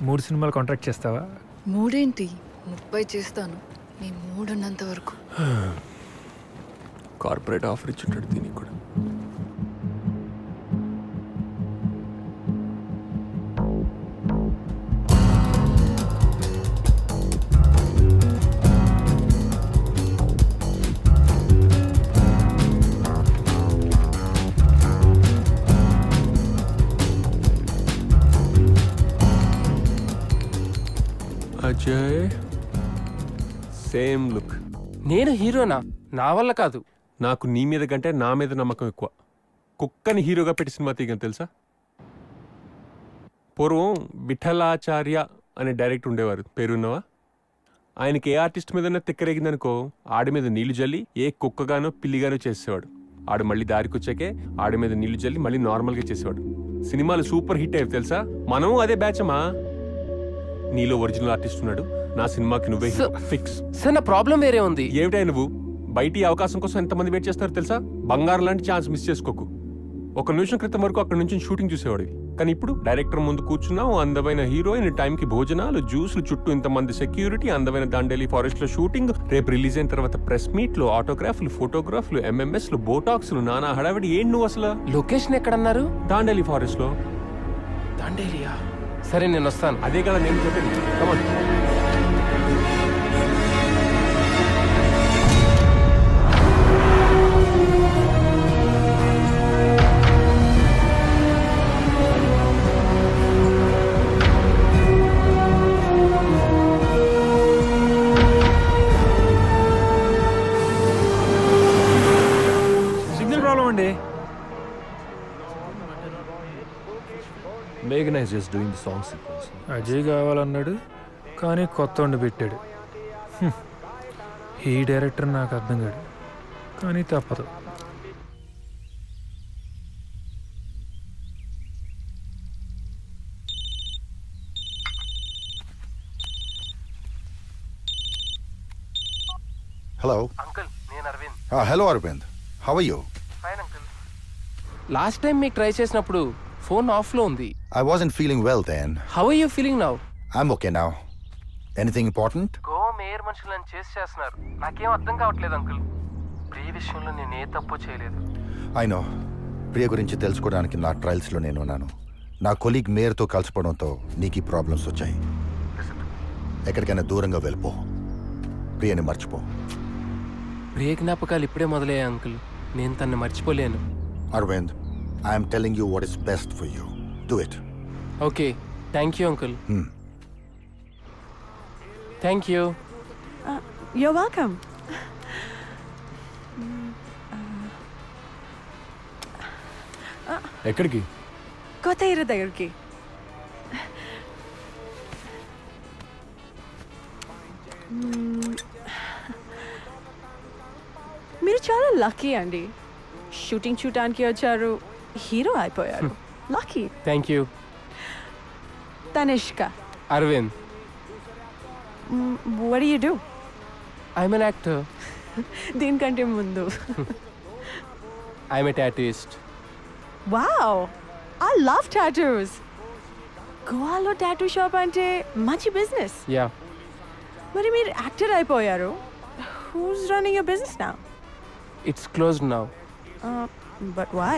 3 సినిమాలు కాంట్రాక్ట్ చేస్తావా? 3 ఏంటి 30 చేస్తాను నీ మూడ్ ఉన్నంత వరకు. కార్పొరేట్ ఆఫర్ ఇచ్చుంటాడు దీనికి కూడా. Ajay same look. నేను హీరోనా? నా వల్ల కాదు. నాకు నీ మీద కంటే నా మీద నమ్మకం ఎక్కువ. కుక్కని హీరోగా పెట్టి సినిమా తీయగలను తెలుసా? పూర్వం విఠలాచార్య అనే డైరెక్టర్ ఉండేవారు, పేరున్నవా? ఆయనకి ఏ ఆర్టిస్ట్ మీద తిక్కరేగిందనుకో ఆడి మీద నీళ్లు జల్లి ఏ కుక్కగానో పిల్లిగానో చేసేవాడు. ఆడు మళ్ళీ దారికి వచ్చాకే ఆడి మీద నీళ్లు జల్లి మళ్ళీ నార్మల్గా చేసేవాడు. సినిమాలు సూపర్ హిట్ అయ్యాయి తెలుసా? మనం అదే బ్యాచమా. నీలో ఒరిజినల్ ఆర్టిస్ట్ ఉన్నాడు, నా సినిమాకి నువ్వే ఫిక్స్. సార్ నా ప్రాబ్లం వేరే ఉంది. ఏమిటా నువ్వు? బయటి అవకాశం కోసం ఎంతమంది వెయిట్ చేస్తారు తెలుసా? బంగారం లాంటి ఛాన్స్ మిస్ చేసుకోకు. 1 నిమిషం క్రితం వరకు అక్కడ నుంచి షూటింగ్ చూసేవాడు, కానీ ఇప్పుడు డైరెక్టర్ ముందు కూర్చున్నావు, అందమైన హీరోయిన్, టైంకి భోజనాలు, జ్యూస్లు, చుట్టూ ఇంతమంది సెక్యూరిటీ, అందమైన దాండేలి ఫారెస్ట్ లో షూటింగ్, రేపు రిలీజ్ అయిన తర్వాత ప్రెస్ మీట్లు, ఆటోగ్రాఫ్లు, ఫోటోగ్రాఫ్లు, ఎంఎంఎస్లు, బోటాక్స్లు, నానా హడావిడి. ఏంటి నువ్వు అసలు? లొకేషన్ ఎక్కడన్నారు? దాండేలి ఫారెస్ట్ లో. దాండేలియా? సరే నేను వస్తాను. అదే కదా నేను చెప్పేది. కమాన్. సిగ్నల్ ప్రాబ్లం అండి. Meghna is just doing the song sequence. Ajay కావాలన్నాడు కానీ కొత్త వండి పెట్టాడు. ఈ డైరెక్టర్ నాకు అర్థం కాడు, కానీ తప్పదు. Hello. అంకుల్ నేను Arvind. Hello Arvind. How are you? Fine uncle. Last time మీకు ట్రై చేసినప్పుడు ఫోన్ ఆఫ్ లో ఉంది. I wasn't feeling well then. How are you feeling now? I'm okay now. Anything important? Goa mayor మనుషులను చేస్తున్నారు. నాకేం అర్థం కావట్లేదు అంకుల్. ప్రియ విషయంలో నేను ఏ తప్పు చేయలేదు. I know. ప్రియ గురించి తెలుసుకోవడానికి నా ట్రయల్స్లో నేను ఉన్నాను. నా కొలీగ్ మేయర్తో కలిసిపోవడంతో నీకు ఈ ప్రాబ్లమ్స్ వచ్చాయి. ఎక్కడికైనా దూరంగా వెళ్ళిపో. ప్రియని మర్చిపో. ప్రియ జ్ఞాపకాలు ఇప్పుడే మొదలయ్యాయి అంకుల్. నేను తన్ని మర్చిపోలేను. Arvind, I am telling you what is best for you. Do it. Okay, thank you uncle. Thank you. You're welcome. ఎక్కడికి? కొత్త హీరో దగ్గరికి. మీరు చాలా లక్కీ అండి. షూటింగ్ చూడటానికి వచ్చారు, హీరో అయిపోయారు. Lucky. Thank you. Tanishka. Arvind. What do you do? I'm an actor. దీనికంటే ముందు. I'm a tattooist. Wow, I love tattoos. గోవాలో టాటూ షాప్ అంటే మంచి బిజినెస్. Yeah. మరి మీరు యాక్టర్ అయిపోయారు. Who's running your business now? It's closed now. But why?